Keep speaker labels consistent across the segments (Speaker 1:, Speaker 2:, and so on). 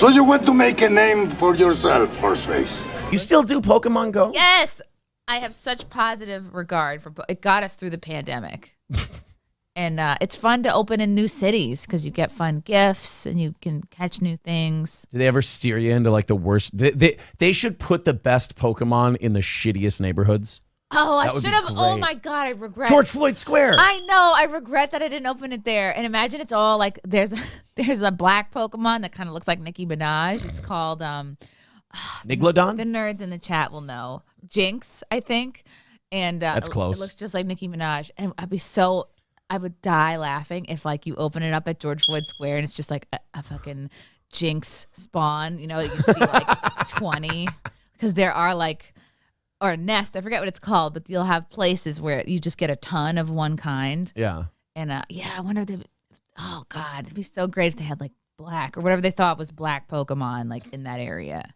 Speaker 1: So you want to make a name for yourself, Horseface?
Speaker 2: You still do Pokemon Go?
Speaker 3: Yes. I have such positive regard for it. Got us through the pandemic. And it's fun to open in new cities because you get fun gifts and you can catch new things.
Speaker 2: Do they ever steer you into like the worst? They should put the best Pokemon in the shittiest neighborhoods.
Speaker 3: Oh, I
Speaker 2: That would
Speaker 3: should
Speaker 2: be
Speaker 3: have. Oh
Speaker 2: great.
Speaker 3: my God, I regret.
Speaker 2: George Floyd Square.
Speaker 3: I know. I regret that I didn't open it there. And imagine it's all like there's a black Pokemon that kind of looks like Nicki Minaj. It's called
Speaker 2: Niglodon?
Speaker 3: the nerds in the chat will know. Jinx, I think. And
Speaker 2: That's close.
Speaker 3: It looks just like Nicki Minaj. And I would die laughing if like you open it up at George Floyd Square and it's just like a fucking Jinx spawn, you know, you see like 20 because there are like, or a nest, I forget what it's called, but you'll have places where you just get a ton of one kind.
Speaker 2: Yeah.
Speaker 3: And yeah, I wonder if oh God, it'd be so great if they had like black or whatever they thought was black Pokemon like in that area.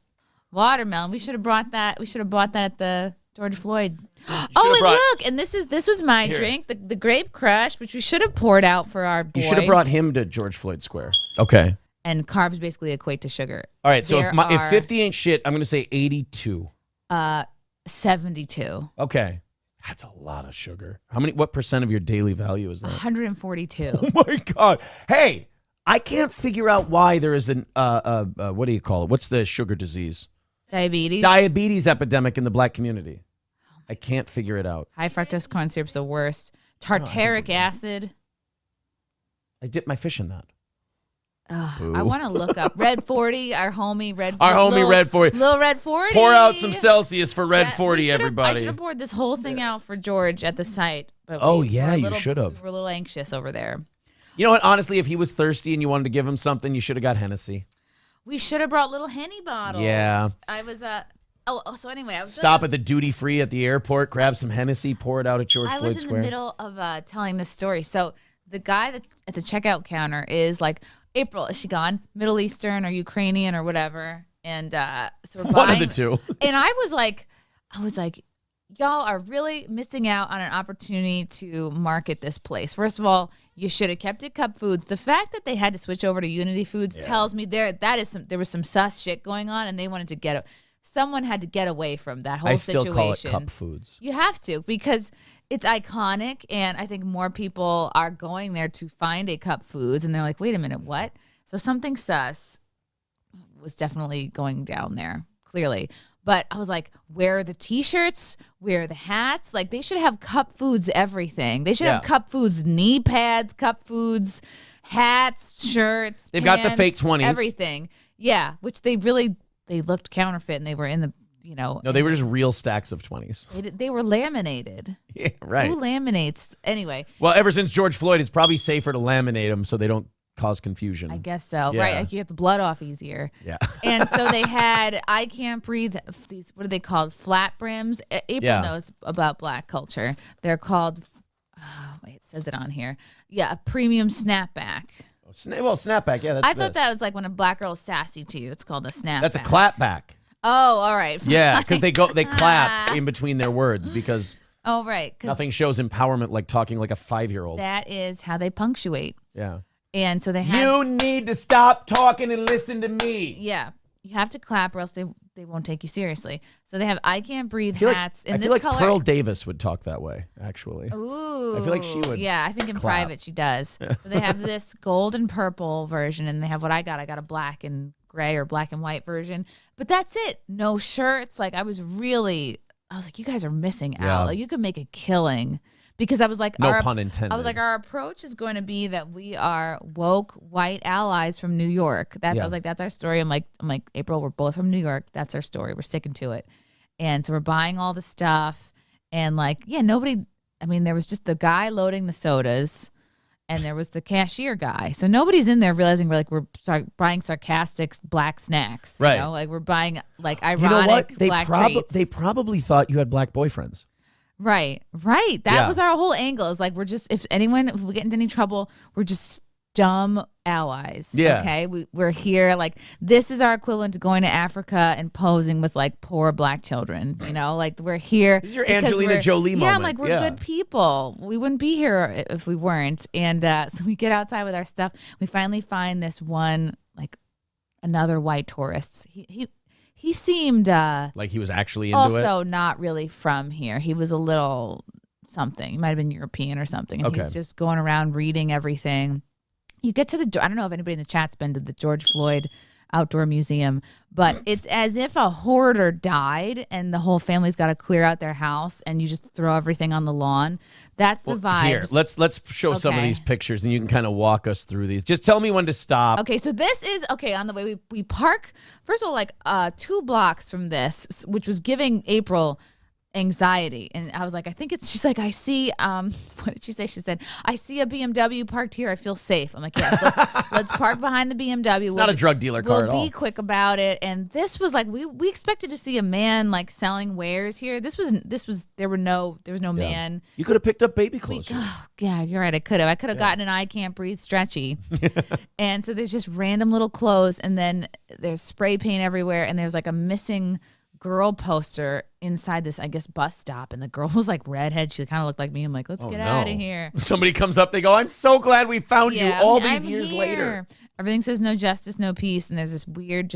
Speaker 3: Watermelon, we should have brought that. We should have bought that at the George Floyd. Oh, and look, and this was my drink, the Grape Crush, which we should have poured out for our boy.
Speaker 2: You should have brought him to George Floyd Square. Okay.
Speaker 3: And carbs basically equate to sugar.
Speaker 2: All right, so if 50 ain't shit, I'm going to say 82.
Speaker 3: 72.
Speaker 2: Okay. That's a lot of sugar. What percent of your daily value is that?
Speaker 3: 142.
Speaker 2: Oh my God. Hey, I can't figure out why there is an, what do you call it? What's the sugar disease? Diabetes epidemic in the black community. I can't figure it out.
Speaker 3: High fructose corn syrup's the worst. Tartaric acid.
Speaker 2: I dipped my fish in that.
Speaker 3: I want to look up Red 40, our homie Red 40.
Speaker 2: Our homie Red 40.
Speaker 3: Little Red 40.
Speaker 2: Pour out some Celsius for Red 40, everybody.
Speaker 3: I should have poured this whole thing out for George at the site. But
Speaker 2: you should have.
Speaker 3: We were a little anxious over there.
Speaker 2: You know what? Honestly, if he was thirsty and you wanted to give him something, you should have got Hennessy.
Speaker 3: We should have brought little Henny bottles.
Speaker 2: Yeah.
Speaker 3: I was so anyway, I was
Speaker 2: stop at the duty free at the airport, grab some Hennessy, pour it out at George Floyd Square.
Speaker 3: I was in the middle of telling this story. So the guy at the checkout counter is like, April, is she gone? Middle Eastern or Ukrainian or whatever. And so we're buying.
Speaker 2: One of the two.
Speaker 3: And I was like, y'all are really missing out on an opportunity to market this place. First of all, you should have kept it Cup Foods. The fact that they had to switch over to Unity Foods tells me there was some sus shit going on, and they wanted to someone had to get away from that whole situation. I
Speaker 2: still call it Cup Foods.
Speaker 3: You have to, because it's iconic, and I think more people are going there to find a Cup Foods, and they're like, wait a minute, what? So something sus was definitely going down there, clearly. But I was like, where are the T-shirts? Where are the hats? Like, they should have Cup Foods everything. They should have Cup Foods knee pads, Cup Foods hats, shirts,
Speaker 2: They've
Speaker 3: pants,
Speaker 2: got the fake 20s.
Speaker 3: Everything. Yeah, which they looked counterfeit, and they were in the,
Speaker 2: No, they were just real stacks of 20s.
Speaker 3: They were laminated.
Speaker 2: Yeah, right.
Speaker 3: Who laminates? Anyway.
Speaker 2: Well, ever since George Floyd, it's probably safer to laminate them so they don't cause confusion.
Speaker 3: I guess so.
Speaker 2: Yeah.
Speaker 3: Right. Like you get the blood off easier.
Speaker 2: Yeah.
Speaker 3: And so they had, I can't breathe, these, what are they called? Flat brims. April knows about black culture. They're called, it says it on here. Yeah, a premium snapback.
Speaker 2: Snapback. Yeah,
Speaker 3: I thought that was like when a black girl is sassy to you. It's called a snapback.
Speaker 2: That's a clapback.
Speaker 3: Oh, all right.
Speaker 2: Yeah, because they clap in between their words because
Speaker 3: right.
Speaker 2: Nothing shows empowerment like talking like a 5-year-old.
Speaker 3: That is how they punctuate.
Speaker 2: Yeah.
Speaker 3: And so they have.
Speaker 2: You need to stop talking and listen to me.
Speaker 3: Yeah. You have to clap or else they won't take you seriously. So they have I Can't Breathe hats in this color.
Speaker 2: I feel like Pearl Davis would talk that way, actually.
Speaker 3: Ooh.
Speaker 2: I feel like she would.
Speaker 3: Yeah, I think in private she does. So they have this gold and purple version, and they have what I got. I got a black and gray or black and white version. But that's it. No shirts. Like I was like, you guys are missing out. Like you could make a killing. Because I was like,
Speaker 2: no pun intended.
Speaker 3: I was like, our approach is going to be that we are woke white allies from New York. I was like, that's our story. I'm like, April, we're both from New York. That's our story. We're sticking to it. And so we're buying all the stuff. And like, nobody, there was just the guy loading the sodas and there was the cashier guy. So nobody's in there realizing we're buying sarcastic black snacks.
Speaker 2: Right.
Speaker 3: You know? Like we're buying like ironic black treats.
Speaker 2: They probably thought you had black boyfriends.
Speaker 3: Right. That was our whole angle. Is like if we get into any trouble, we're just dumb allies.
Speaker 2: Yeah.
Speaker 3: Okay. We're here. Like this is our equivalent to going to Africa and posing with like poor black children. Like we're here.
Speaker 2: This is your Angelina Jolie moment.
Speaker 3: Yeah. I'm like we're good people. We wouldn't be here if we weren't. And so we get outside with our stuff. We finally find this one like another white tourist. He seemed
Speaker 2: like he was actually into
Speaker 3: also
Speaker 2: it.
Speaker 3: not really from here. He was a little something. He might have been European or something. And he's just going around reading everything. You get to I don't know if anybody in the chat's been to the George Floyd Outdoor Museum, but it's as if a hoarder died and the whole family's got to clear out their house and you just throw everything on the lawn. That's the vibes.
Speaker 2: Here, let's show some of these pictures and you can kind of walk us through these. Just tell me when to stop.
Speaker 3: Okay, so this is, on the way we park, first of all, like 2 blocks from this, which was giving April anxiety. And I was like, she's like, I see, what did she say? She said, I see a BMW parked here. I feel safe. I'm like, yes, let's park behind the BMW.
Speaker 2: It's not a drug dealer car at all.
Speaker 3: We'll be quick about it. And this was like, we expected to see a man like selling wares here. There was no man.
Speaker 2: You could have picked up baby clothes.
Speaker 3: Yeah, you're right. I could have gotten an I can't breathe stretchy. And so there's just random little clothes. And then there's spray paint everywhere. And there's like a missing girl poster inside this, I guess, bus stop, and the girl was like redhead. She kind of looked like me. I'm like, let's get out of here.
Speaker 2: Somebody comes up, they go, I'm so glad we found you all these years later.
Speaker 3: Everything says no justice, no peace, and there's this weird,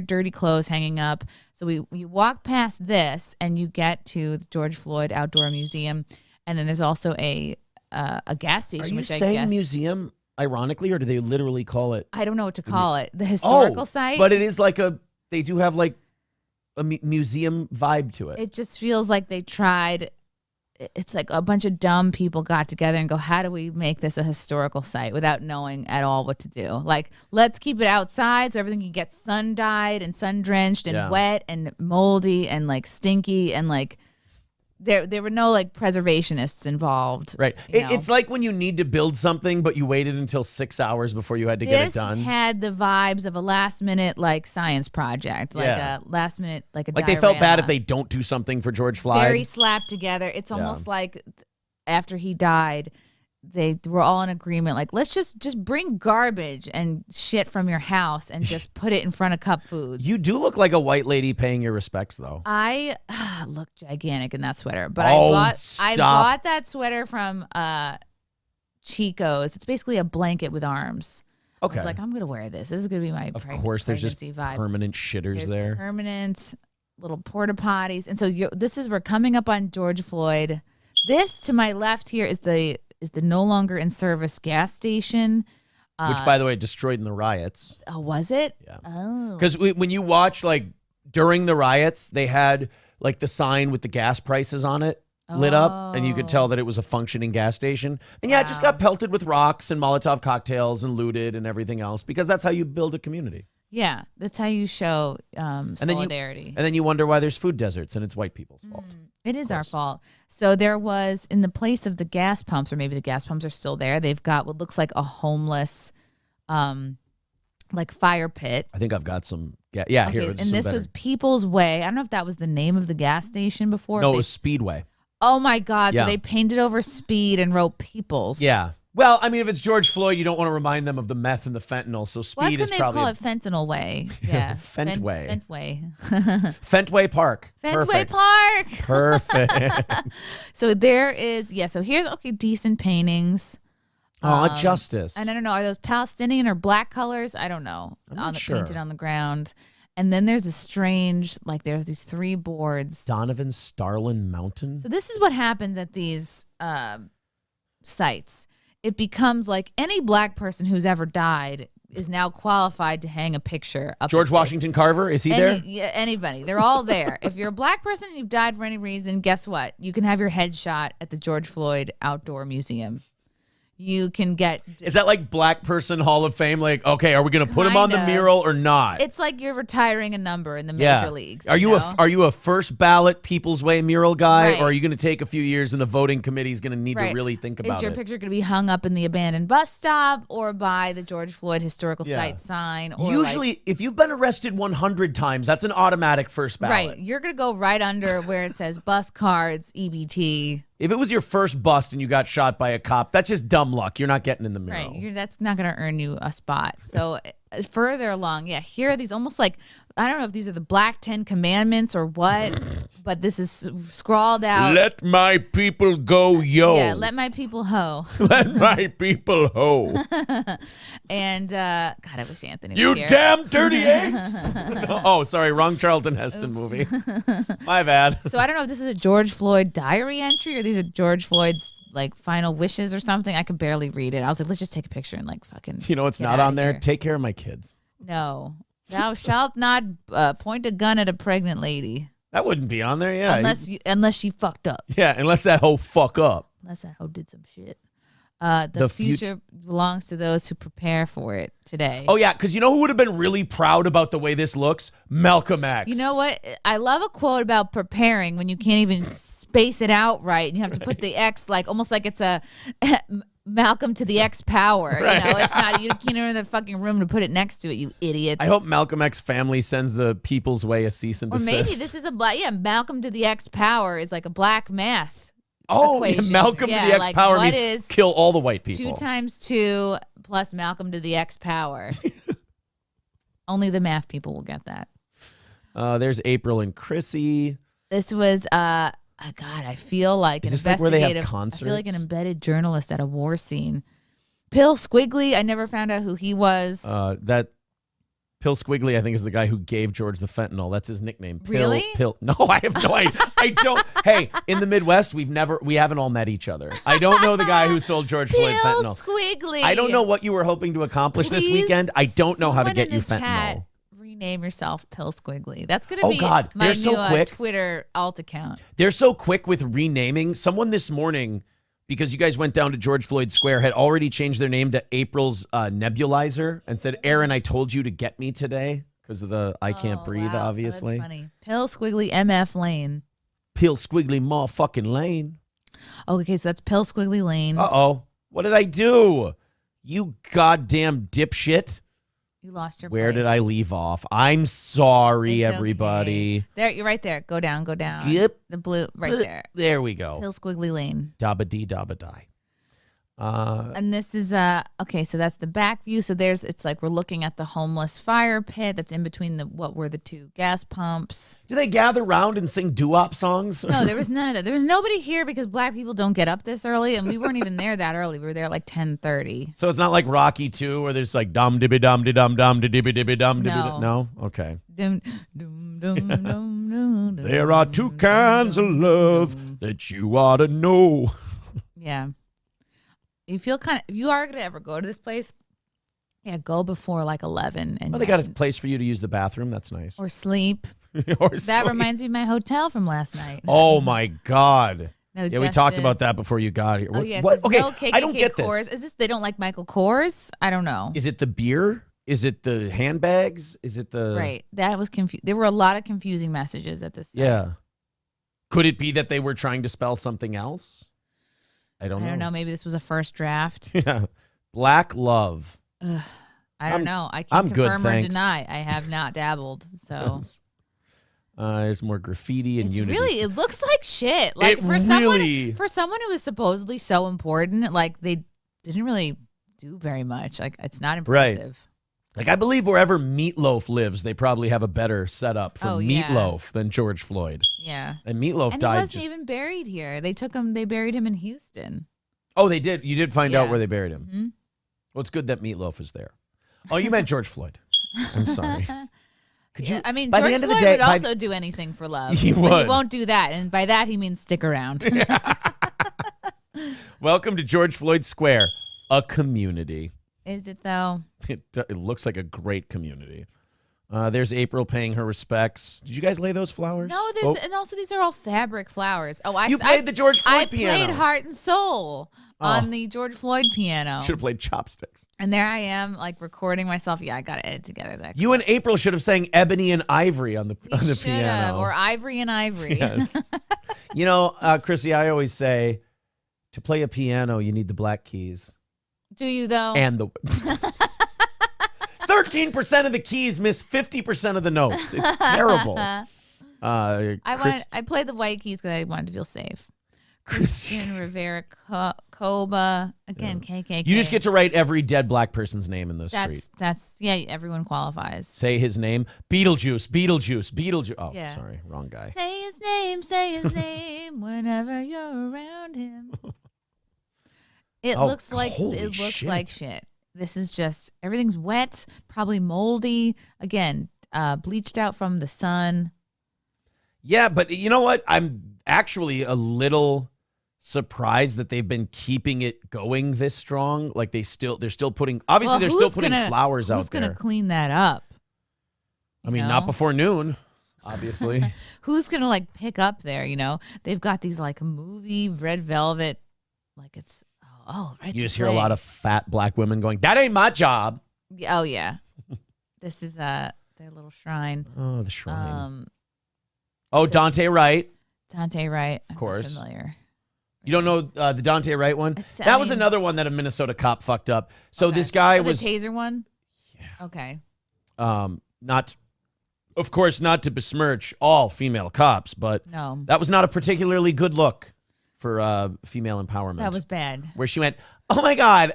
Speaker 3: dirty clothes hanging up. So we walk past this, and you get to the George Floyd Outdoor Museum, and then there's also a gas station.
Speaker 2: Are you
Speaker 3: which
Speaker 2: saying
Speaker 3: I guess,
Speaker 2: museum ironically, or do they literally call it?
Speaker 3: I don't know what to call it. The historical site.
Speaker 2: But it is like they do have like a museum vibe to it.
Speaker 3: It just feels like they tried. It's like a bunch of dumb people got together and go, how do we make this a historical site without knowing at all what to do? Like, let's keep it outside so everything can get sun-dyed and sun-drenched and wet and moldy and like stinky and like there were no like preservationists involved.
Speaker 2: Right. It's like when you need to build something, but you waited until 6 hours before you had to get it done.
Speaker 3: This had the vibes of a last minute like science project, like a last minute like a
Speaker 2: like they felt bad if they don't do something for George Floyd.
Speaker 3: Very slapped together. It's almost like after he died, they were all in agreement. Like, let's just bring garbage and shit from your house and just put it in front of Cup Foods.
Speaker 2: You do look like a white lady paying your respects, though.
Speaker 3: I look gigantic in that sweater, but I bought that sweater from Chico's. It's basically a blanket with arms. Okay. I was like, I'm gonna wear this. This is gonna be my
Speaker 2: of course. There's just
Speaker 3: vibe.
Speaker 2: Permanent shitters there.
Speaker 3: Permanent little porta potties, and so we're coming up on George Floyd. This to my left here is the no longer in service gas station.
Speaker 2: Which, by the way, destroyed in the riots.
Speaker 3: Oh, was it?
Speaker 2: Yeah.
Speaker 3: Oh.
Speaker 2: Because when you watch, like, during the riots, they had, like, the sign with the gas prices on it lit up, and you could tell that it was a functioning gas station. And, it just got pelted with rocks and Molotov cocktails and looted and everything else, because that's how you build a community.
Speaker 3: Yeah, that's how you show solidarity.
Speaker 2: And then you wonder why there's food deserts, and it's white people's fault.
Speaker 3: It is our fault. So there was, in the place of the gas pumps, or maybe the gas pumps are still there, they've got what looks like a homeless, like fire pit.
Speaker 2: I think I've got some. Yeah, here.
Speaker 3: And this was People's Way. I don't know if that was the name of the gas station before.
Speaker 2: No, it was Speedway.
Speaker 3: Oh my God! Yeah. So they painted over Speed and wrote People's.
Speaker 2: Yeah. Well, I mean, if it's George Floyd, you don't want to remind them of the meth and the fentanyl. So Speed is probably.
Speaker 3: Why couldn't they call it Fentanyl Way? Yeah.
Speaker 2: Fentway.
Speaker 3: Fentway.
Speaker 2: Fentway Park.
Speaker 3: Fentway Park.
Speaker 2: Perfect.
Speaker 3: So there is, so here's, decent paintings.
Speaker 2: Justice.
Speaker 3: And I don't know, are those Palestinian or black colors? I don't know.
Speaker 2: I'm not sure.
Speaker 3: Painted on the ground. And then there's a strange, like there's these 3 boards.
Speaker 2: Donovan Starlin Mountain.
Speaker 3: So this is what happens at these sites. It becomes like any black person who's ever died is now qualified to hang a picture up.
Speaker 2: George Washington Carver, is he there?
Speaker 3: Yeah, anybody. They're all there. If you're a black person and you've died for any reason, guess what? You can have your head shot at the George Floyd Outdoor Museum. You can get...
Speaker 2: Is that like Black Person Hall of Fame? Like, okay, are we going to put him on the mural or not?
Speaker 3: It's like you're retiring a number in the major leagues.
Speaker 2: Are you a first ballot People's Way mural guy, or are you going to take a few years and the voting committee is going to need to really think about it?
Speaker 3: Is your picture going to be hung up in the abandoned bus stop or by the George Floyd Historical Site sign? Or
Speaker 2: usually, if you've been arrested 100 times, that's an automatic first ballot.
Speaker 3: Right. You're going to go right under where it says bus cards, EBT.
Speaker 2: If it was your first bust and you got shot by a cop, that's just dumb luck. You're not getting in the mural.
Speaker 3: Right. That's not going to earn you a spot. So further along, here are these almost like, I don't know if these are the Black 10 Commandments or what, but this is scrawled out.
Speaker 2: Let my people go, yo.
Speaker 3: Yeah, let my people ho.
Speaker 2: Let my people ho.
Speaker 3: And, God, I wish Anthony was
Speaker 2: You
Speaker 3: here.
Speaker 2: damn dirty eggs. Oh, sorry, wrong Charlton Heston movie. My bad.
Speaker 3: So I don't know if this is a George Floyd diary entry or these are George Floyd's like final wishes or something. I could barely read it. I was like, let's just take a picture and like fucking.
Speaker 2: You know what's not on there? Here. Take care of my kids.
Speaker 3: No. Thou shalt not point a gun at a pregnant lady.
Speaker 2: That wouldn't be on there, yeah.
Speaker 3: Unless she fucked up.
Speaker 2: Yeah, unless that hoe fuck up.
Speaker 3: Unless that hoe did some shit. The future belongs to those who prepare for it today.
Speaker 2: Oh, yeah, because you know who would have been really proud about the way this looks? Malcolm X.
Speaker 3: You know what? I love a quote about preparing when you can't even space it out right. And you have to put the X like almost like it's a Malcolm to the X power. Right. You know, it's not, you can't enter the fucking room to put it next to it, you idiots.
Speaker 2: I hope Malcolm X family sends the People's Way a cease and desist.
Speaker 3: Or maybe this is Malcolm to the X power is like a black math.
Speaker 2: Oh, yeah, Malcolm to the X power means kill all the white people.
Speaker 3: 2 times 2 plus Malcolm to the X power. Only the math people will get that.
Speaker 2: There's April and Chrissie.
Speaker 3: This was God, I feel like
Speaker 2: is this like where they have concerts?
Speaker 3: I feel like an embedded journalist at a war scene. Pill Squiggly, I never found out who he was.
Speaker 2: That Pill Squiggly, I think, is the guy who gave George the fentanyl. That's his nickname.
Speaker 3: Really?
Speaker 2: Pill. No, I have no idea. I don't. Hey, in the Midwest, we haven't all met each other. I don't know the guy who sold George Floyd fentanyl.
Speaker 3: Pill Squiggly.
Speaker 2: I don't know what you were hoping to accomplish this weekend. I don't know how to get you fentanyl.
Speaker 3: Chat, rename yourself Pill Squiggly. That's going to be my new Twitter alt account.
Speaker 2: They're so quick with renaming. Someone this morning, because you guys went down to George Floyd Square, had already changed their name to April's Nebulizer and said, Aaron, I told you to get me today because of the I can't breathe, obviously.
Speaker 3: Oh, that's funny. Pill Squiggly MF Lane.
Speaker 2: Pill Squiggly motherfucking Lane.
Speaker 3: Okay, so that's Pill Squiggly Lane.
Speaker 2: Uh-oh. What did I do? You goddamn dipshit.
Speaker 3: You lost your
Speaker 2: Where
Speaker 3: place.
Speaker 2: did I leave off? I'm sorry,
Speaker 3: it's
Speaker 2: everybody.
Speaker 3: Okay. There, you're right there. Go down, go down.
Speaker 2: Yep.
Speaker 3: The blue, right there.
Speaker 2: There we go.
Speaker 3: Pill Squiggly Lane.
Speaker 2: Dabba dee dabba die.
Speaker 3: And this is okay, so that's the back view. So it's like we're looking at the homeless fire pit that's in between what were the 2 gas pumps.
Speaker 2: Do they gather around and sing doo-wop songs?
Speaker 3: No, there was none of that. There was nobody here because black people don't get up this early, and we weren't even there that early. We were there at like 10:30.
Speaker 2: So it's not like Rocky 2 where there's like dum dibby dum di dum dum di dibby dibby dum dibby. No? Okay.
Speaker 3: Dum, dum, dum, dum, dum,
Speaker 2: there are 2 kinds of love that you ought to know.
Speaker 3: Yeah. You feel if you are going to ever go to this place, go before like 11. And
Speaker 2: they got a place for you to use the bathroom. That's nice.
Speaker 3: Or sleep.
Speaker 2: That
Speaker 3: reminds me of my hotel from last night.
Speaker 2: Oh, my God.
Speaker 3: No,
Speaker 2: we talked about that before you got here.
Speaker 3: Oh, yeah.
Speaker 2: What? Okay,
Speaker 3: no KKK
Speaker 2: I don't get
Speaker 3: Coors.
Speaker 2: this.
Speaker 3: Is this they don't like Michael Kors? I don't know.
Speaker 2: Is it the beer? Is it the handbags? Is it the...
Speaker 3: Right. That was confused. There were a lot of confusing messages at this site.
Speaker 2: Yeah. Could it be that they were trying to spell something else? I don't know.
Speaker 3: Maybe this was a first draft.
Speaker 2: Yeah. Black love.
Speaker 3: I don't know. I can't confirm
Speaker 2: good,
Speaker 3: or deny. I have not dabbled. So
Speaker 2: there's more graffiti and unity.
Speaker 3: Really, it looks like shit. Like for someone who was supposedly so important, like they didn't really do very much. Like it's not impressive.
Speaker 2: Right. Like I believe wherever Meatloaf lives, they probably have a better setup for Meatloaf than George Floyd.
Speaker 3: Yeah.
Speaker 2: And Meatloaf died.
Speaker 3: He wasn't even buried here. They buried him in Houston.
Speaker 2: Oh, they did. You did find out where they buried him. Mm-hmm. Well, it's good that Meatloaf is there. Oh, you meant George Floyd. I'm sorry. Could you?
Speaker 3: I mean,
Speaker 2: by
Speaker 3: George
Speaker 2: the end
Speaker 3: Floyd
Speaker 2: of the day,
Speaker 3: would also do anything for love.
Speaker 2: He would.
Speaker 3: But he won't do that, and by that he means stick around.
Speaker 2: Welcome to George Floyd Square, a community.
Speaker 3: Is it though?
Speaker 2: It looks like a great community. There's April paying her respects. Did you guys lay those flowers?
Speaker 3: No, and also these are all fabric flowers. Oh,
Speaker 2: you played the George Floyd piano.
Speaker 3: I played Heart and Soul on the George Floyd piano.
Speaker 2: Should have played Chopsticks.
Speaker 3: And there I am, like recording myself. Yeah, I got to edit together that.
Speaker 2: You and April should have sang Ebony and Ivory on the piano,
Speaker 3: or Ivory and Ivory.
Speaker 2: Yes. You know, Chrissy, I always say, to play a piano, you need the black keys.
Speaker 3: Do you though?
Speaker 2: And the 13% of the keys miss 50% of the notes. It's terrible.
Speaker 3: I played the white keys because I wanted to feel safe. Christian Rivera Koba. Again, KKK.
Speaker 2: You just get to write every dead black person's name in the street.
Speaker 3: Yeah, everyone qualifies.
Speaker 2: Say his name. Beetlejuice, Beetlejuice, Beetlejuice. Oh, sorry, wrong guy.
Speaker 3: Say his name whenever you're around him. It looks like shit. This is just, everything's wet, probably moldy. Again, bleached out from the sun.
Speaker 2: Yeah, but you know what? I'm actually a little surprised that they've been keeping it going this strong. Like they're still putting, obviously they're still putting flowers out there.
Speaker 3: Who's going to clean that up?
Speaker 2: I mean, not before noon, obviously.
Speaker 3: Who's going to like pick up there, They've got these like movie red velvet, like it's, right.
Speaker 2: You just hear a lot of fat black women going, that ain't my job.
Speaker 3: Oh, yeah. This is their little shrine.
Speaker 2: Oh, the shrine. Dante Wright.
Speaker 3: Dante Wright.
Speaker 2: Of course.
Speaker 3: I'm familiar.
Speaker 2: You don't know the Dante Wright one? That was another one that a Minnesota cop fucked up. So this guy was...
Speaker 3: The taser one?
Speaker 2: Yeah.
Speaker 3: Okay.
Speaker 2: Of course, not to besmirch all female cops, but that was not a particularly good look for female empowerment.
Speaker 3: That was bad.
Speaker 2: Where she went, oh my God,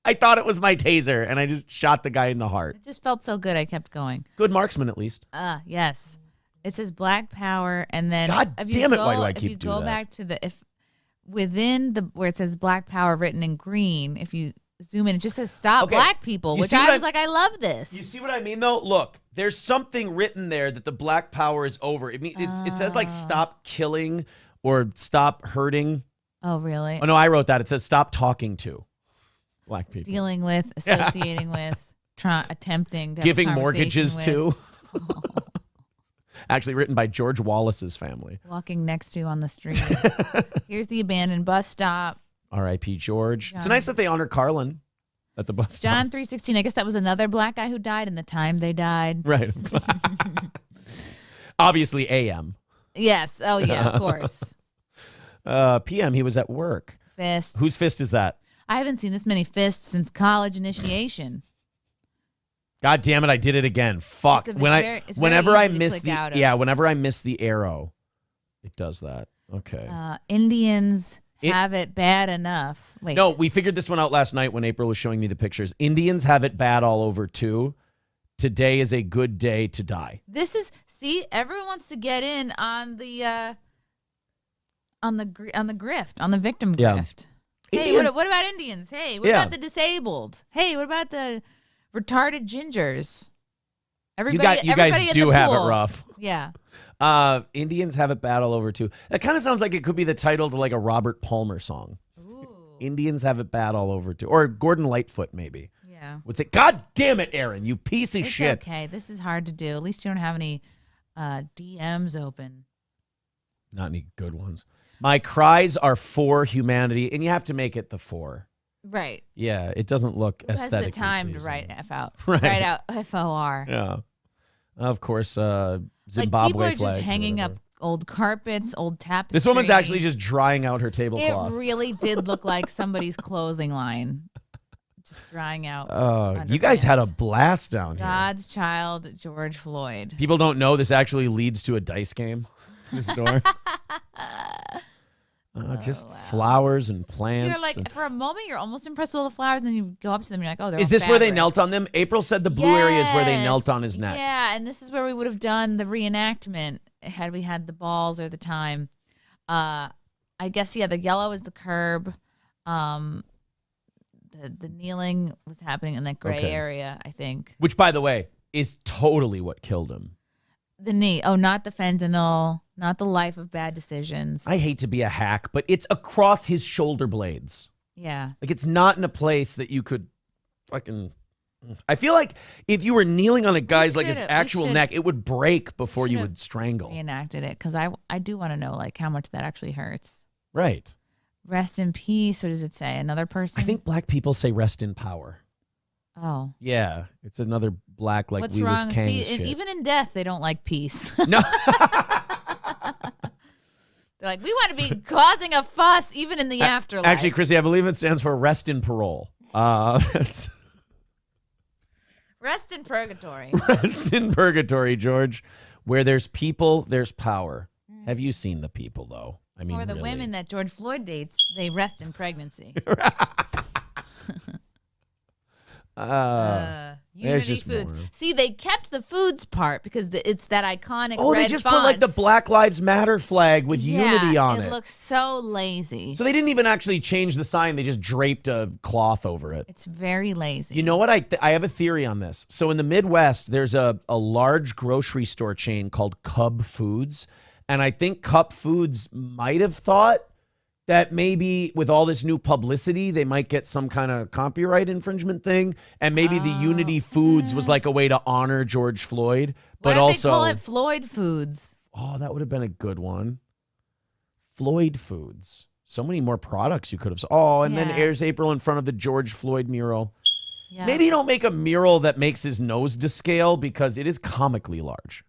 Speaker 2: I thought it was my taser, and I just shot the guy in the heart.
Speaker 3: It just felt so good, I kept going.
Speaker 2: Good marksman, at least.
Speaker 3: Yes. It says Black Power, and then
Speaker 2: God damn it! Why do I keep doing that? If you go
Speaker 3: back to within where it says Black Power written in green, if you zoom in, it just says Stop Black People, which I was like, I love this.
Speaker 2: You see what I mean, though? Look, there's something written there that the Black Power is over. It says like Stop Killing or Stop Hurting.
Speaker 3: Oh, really?
Speaker 2: Oh no, I wrote that. It says Stop Talking to Black People,
Speaker 3: dealing with, associating with, attempting to
Speaker 2: giving mortgages to. Actually written by George Wallace's family.
Speaker 3: Walking next to on the street. Here's the abandoned bus stop.
Speaker 2: R.I.P. George. It's nice that they honor Carlin at the bus stop.
Speaker 3: John 3:16. I guess that was another black guy who died in the time they died.
Speaker 2: Right. Obviously AM.
Speaker 3: Yes. Oh, yeah, of course.
Speaker 2: PM, he was at work.
Speaker 3: Fist.
Speaker 2: Whose fist is that?
Speaker 3: I haven't seen this many fists since college initiation.
Speaker 2: God damn it! I did it again. Fuck. Whenever I miss the arrow, it does that. Okay.
Speaker 3: Indians have it bad enough. Wait.
Speaker 2: No, we figured this one out last night when April was showing me the pictures. Indians have it bad all over too. Today is a good day to die.
Speaker 3: Everyone wants to get in on the grift, on the victim grift. Hey, what about Indians? Hey, what about the disabled? Hey, what about the retarded gingers?
Speaker 2: You guys do have it rough.
Speaker 3: Yeah.
Speaker 2: Indians have it bad all over too. That kind of sounds like it could be the title to like a Robert Palmer song.
Speaker 3: Ooh.
Speaker 2: Indians have it bad all over too. Or Gordon Lightfoot maybe.
Speaker 3: Yeah.
Speaker 2: Would say, God damn it, Aaron, you piece of shit.
Speaker 3: Okay, this is hard to do. At least you don't have any DMs open.
Speaker 2: Not any good ones. My cries are for humanity, and you have to make it the for.
Speaker 3: Right.
Speaker 2: Yeah, it doesn't look aesthetically
Speaker 3: Who has the time
Speaker 2: pleasing.
Speaker 3: to write F out?
Speaker 2: Right.
Speaker 3: Write out FOR.
Speaker 2: Yeah. Of course, Zimbabwe
Speaker 3: like people are
Speaker 2: flag
Speaker 3: just hanging up old carpets, old tapestry.
Speaker 2: This woman's actually just drying out her tablecloth.
Speaker 3: It really did look like somebody's clothing line. Just drying out.
Speaker 2: You guys had a blast down here.
Speaker 3: God's child, George Floyd.
Speaker 2: People don't know this actually leads to a dice game. This door. Flowers and plants.
Speaker 3: You're like, for a moment, you're almost impressed with all the flowers, and then you go up to them and you're like, oh, they're
Speaker 2: Is this where they knelt on them? April said the blue area is where they knelt on his neck.
Speaker 3: Yeah, and this is where we would have done the reenactment had we had the balls or the time. I guess, the yellow is the curb. The kneeling was happening in that gray area, I think.
Speaker 2: Which, by the way, is totally what killed him.
Speaker 3: The knee. Oh, not the fentanyl, not the life of bad decisions.
Speaker 2: I hate to be a hack, but it's across his shoulder blades.
Speaker 3: Yeah.
Speaker 2: Like, it's not in a place that you could fucking... I feel like if you were kneeling on a guy's, like, his actual neck, it would break before you would strangle.
Speaker 3: Reenacted it, because I do want to know, like, how much that actually hurts.
Speaker 2: Right.
Speaker 3: Rest in peace. What does it say? Another person?
Speaker 2: I think black people say rest in power.
Speaker 3: Oh.
Speaker 2: Yeah. It's another black, like,
Speaker 3: what's
Speaker 2: we
Speaker 3: wrong?
Speaker 2: was Kang
Speaker 3: See,
Speaker 2: shit.
Speaker 3: even in death, they don't like peace.
Speaker 2: No.
Speaker 3: They're like, we want to be causing a fuss even in the afterlife.
Speaker 2: Actually, Chrissy, I believe it stands for rest in parole.
Speaker 3: Rest in purgatory.
Speaker 2: Rest in purgatory, George. Where there's people, there's power. Have you seen the people, though? I mean,
Speaker 3: or the
Speaker 2: really.
Speaker 3: women that George Floyd dates, they rest in pregnancy. Unity Foods.
Speaker 2: More.
Speaker 3: See, they kept the foods part because it's that iconic.
Speaker 2: Oh,
Speaker 3: red
Speaker 2: they just
Speaker 3: font.
Speaker 2: put like the Black Lives Matter flag with unity on it.
Speaker 3: It looks so lazy.
Speaker 2: So they didn't even actually change the sign. They just draped a cloth over it.
Speaker 3: It's very lazy.
Speaker 2: You know what? I have a theory on this. So in the Midwest, there's a large grocery store chain called Cub Foods. And I think Cub Foods might have thought that maybe with all this new publicity, they might get some kind of copyright infringement thing. And maybe the Unity Foods was like a way to honor George Floyd.
Speaker 3: Why
Speaker 2: But
Speaker 3: don't
Speaker 2: also,
Speaker 3: they call it Floyd Foods?
Speaker 2: Oh, that would have been a good one. Floyd Foods. So many more products you could have. Oh, and then there's April in front of the George Floyd mural. Yeah. Maybe you don't make a mural that makes his nose to scale because it is comically large.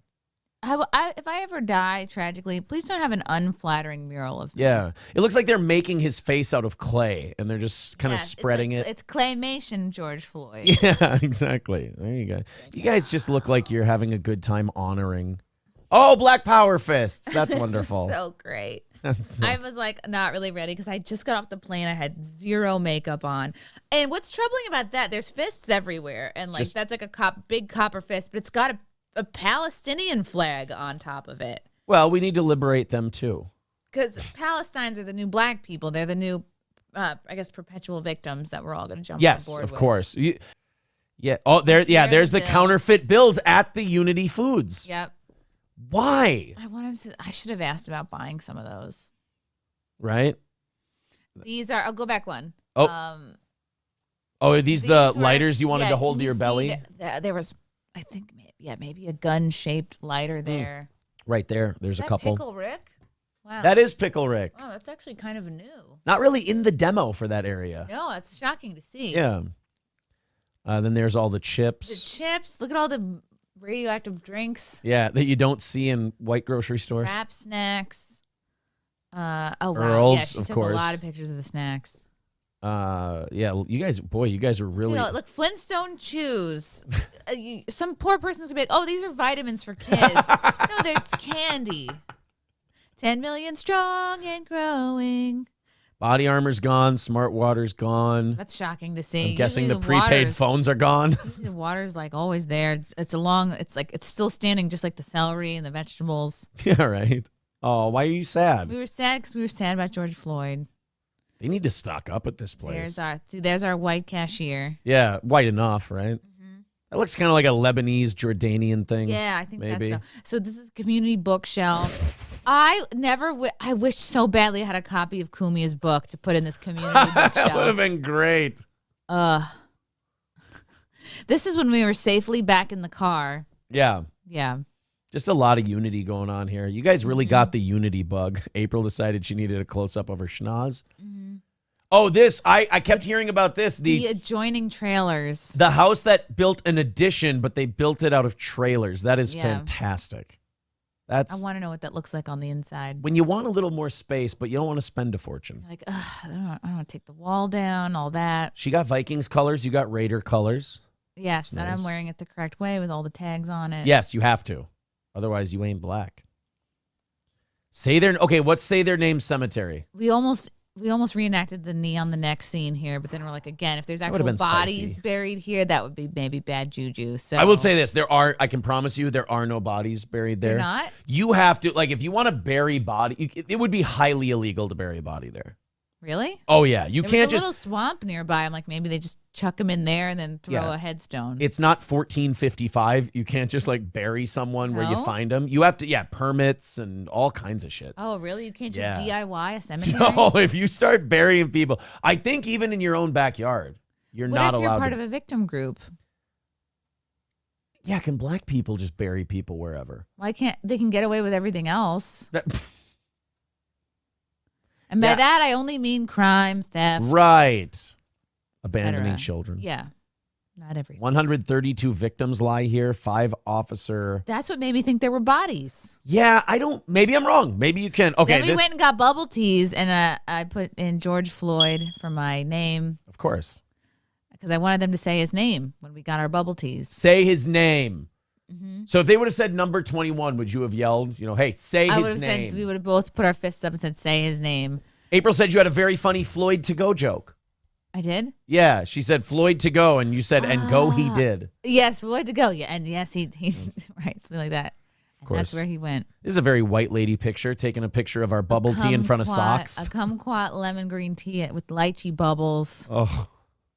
Speaker 3: If I ever die tragically, please don't have an unflattering mural of me.
Speaker 2: Yeah. It looks like they're making his face out of clay and they're just kind of spreading it.
Speaker 3: It's claymation, George Floyd.
Speaker 2: Yeah, exactly. There you go. You guys just look like you're having a good time honoring. Oh, Black Power fists. That's wonderful.
Speaker 3: So great. I was like not really ready because I just got off the plane. I had zero makeup on. And what's troubling about that, there's fists everywhere. And like that's like a big copper fist, but it's got a Palestinian flag on top of it.
Speaker 2: Well, we need to liberate them too.
Speaker 3: Because Palestinians are the new black people. They're the new, I guess, perpetual victims that we're all going to jump on board with.
Speaker 2: Yes, of course. Yeah. Oh, there's the counterfeit bills at the Unity Foods.
Speaker 3: Yep.
Speaker 2: Why?
Speaker 3: I should have asked about buying some of those.
Speaker 2: Right?
Speaker 3: These are, I'll go back one.
Speaker 2: Oh. Are these the lighters you wanted to hold to your belly?
Speaker 3: There was, I think, maybe a gun-shaped lighter there.
Speaker 2: Right there. There's a couple.
Speaker 3: Pickle Rick? Wow.
Speaker 2: That is Pickle Rick.
Speaker 3: Oh, that's actually kind of new.
Speaker 2: Not really in the demo for that area.
Speaker 3: No, it's shocking to see.
Speaker 2: Yeah. Then there's all the chips.
Speaker 3: The chips. Look at all the radioactive drinks.
Speaker 2: Yeah, that you don't see in white grocery stores.
Speaker 3: Wrap snacks. Oh, wow.
Speaker 2: Earls,
Speaker 3: yeah, she
Speaker 2: of
Speaker 3: took
Speaker 2: course.
Speaker 3: a lot of pictures of the snacks.
Speaker 2: Yeah, you guys are really.
Speaker 3: Look, Flintstone chews. Some poor person's gonna be like, "Oh, these are vitamins for kids." No, it's candy. 10 million strong and growing.
Speaker 2: Body armor's gone. Smart water's gone.
Speaker 3: That's shocking to see.
Speaker 2: I'm guessing the prepaid phones are gone.
Speaker 3: The water's like always there. It's still standing, just like the celery and the vegetables.
Speaker 2: Yeah, right. Oh, why are you sad?
Speaker 3: We were sad because we were sad about George Floyd.
Speaker 2: They need to stock up at this place.
Speaker 3: There's our white cashier.
Speaker 2: Yeah, white enough, right?
Speaker 3: Mm-hmm.
Speaker 2: That looks kind of like a Lebanese Jordanian thing.
Speaker 3: Yeah, I think
Speaker 2: maybe.
Speaker 3: that's so. This is community bookshelf. I wished so badly I had a copy of Kumi's book to put in this community bookshelf.
Speaker 2: That would have been great.
Speaker 3: This is when we were safely back in the car.
Speaker 2: Yeah.
Speaker 3: Yeah.
Speaker 2: Just a lot of unity going on here. You guys really got the unity bug. April decided she needed a close-up of her schnoz. Mm-hmm. Oh, I kept hearing about this.
Speaker 3: The adjoining trailers.
Speaker 2: The house that built an addition, but they built it out of trailers. That is fantastic.
Speaker 3: I want to know what that looks like on the inside.
Speaker 2: When you want a little more space, but you don't want to spend a fortune.
Speaker 3: Like, I don't want to take the wall down, all that.
Speaker 2: She got Vikings colors. You got Raider colors.
Speaker 3: Yes, and I'm wearing it the correct way with all the tags on it.
Speaker 2: Yes, you have to. Otherwise, you ain't black. Let's say their name cemetery.
Speaker 3: We almost reenacted the knee on the neck scene here, but then we're like, again, if there's actual bodies buried here, that would be maybe bad juju. So
Speaker 2: I will say this: I can promise you, there are no bodies buried there.
Speaker 3: They're not?
Speaker 2: You have to, if you want to bury body, it would be highly illegal to bury a body there.
Speaker 3: Really?
Speaker 2: Oh yeah, you can't
Speaker 3: just. There's a little swamp nearby. I'm like, maybe they just chuck them in there and then throw a headstone.
Speaker 2: It's not 1455. You can't just bury someone where you find them. You have to, permits and all kinds of shit.
Speaker 3: Oh really? You can't just DIY a cemetery?
Speaker 2: No, if you start burying people, I think even in your own backyard, you're not allowed.
Speaker 3: What if you're part of a victim group?
Speaker 2: Yeah, can black people just bury people wherever?
Speaker 3: Why can't they can get away with everything else? And by that, I only mean crime, theft.
Speaker 2: Right. Abandoning children.
Speaker 3: Yeah. Not everything.
Speaker 2: 132 victims lie here. 5 officer.
Speaker 3: That's what made me think there were bodies.
Speaker 2: Yeah, maybe I'm wrong. Maybe you can. Okay.
Speaker 3: Then we went and got bubble teas, and I put in George Floyd for my name.
Speaker 2: Of course.
Speaker 3: Because I wanted them to say his name when we got our bubble teas.
Speaker 2: Say his name. So if they would have said number 21, would you have yelled, hey, say
Speaker 3: I would
Speaker 2: his
Speaker 3: have
Speaker 2: name?
Speaker 3: said, we would have both put our fists up and said, say his name.
Speaker 2: April said you had a very funny Floyd to go joke.
Speaker 3: I did?
Speaker 2: Yeah, she said Floyd to go, and you said, and go he did.
Speaker 3: Yes, Floyd to go. Yeah, and yes, he's right, something like that.
Speaker 2: Of course.
Speaker 3: That's where he went.
Speaker 2: This is a very white lady picture, taking a picture of our bubble tea in front of socks.
Speaker 3: A kumquat lemon green tea with lychee bubbles.
Speaker 2: Oh.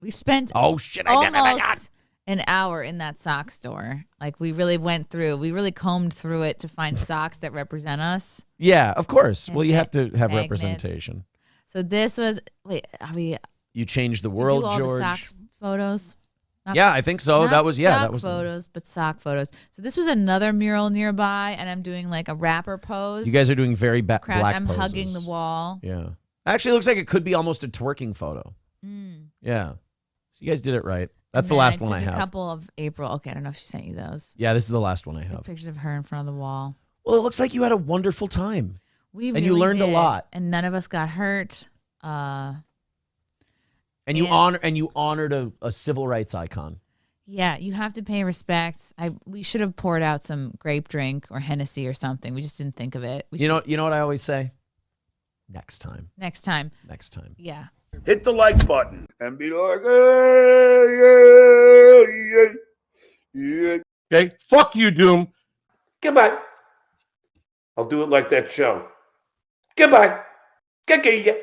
Speaker 3: We spent
Speaker 2: almost
Speaker 3: an hour in that sock store. Like, we really combed through it to find socks that represent us.
Speaker 2: Yeah, of course. Well, you have to have
Speaker 3: magnets.
Speaker 2: representation.
Speaker 3: So this was,
Speaker 2: You changed the world,
Speaker 3: do all
Speaker 2: George.
Speaker 3: the sock photos?
Speaker 2: Yeah, I think so. That was
Speaker 3: photos, but sock photos. So this was another mural nearby, and I'm doing like a rapper pose.
Speaker 2: You guys are doing very
Speaker 3: Crouch.
Speaker 2: black
Speaker 3: I'm
Speaker 2: poses.
Speaker 3: hugging the wall.
Speaker 2: Yeah. Actually, it looks like it could be almost a twerking photo.
Speaker 3: Mm.
Speaker 2: Yeah. So you guys did it right. That's the last one I have.
Speaker 3: A couple of April. Okay, I don't know if she sent you those.
Speaker 2: Yeah, this is the last one I have.
Speaker 3: Pictures of her in front of the wall.
Speaker 2: Well, it looks like you had a wonderful time.
Speaker 3: And
Speaker 2: you learned a lot.
Speaker 3: And none of us got hurt.
Speaker 2: And you honored a civil rights icon.
Speaker 3: Yeah, you have to pay respects. We should have poured out some grape drink or Hennessy or something. We just didn't think of it.
Speaker 2: You know what I always say? Next time.
Speaker 3: Next time.
Speaker 2: Yeah.
Speaker 1: Hit the like button and be like, hey, yeah.
Speaker 4: Okay, fuck you, Doom.
Speaker 1: Goodbye. I'll do it like that show. Goodbye. Goodbye.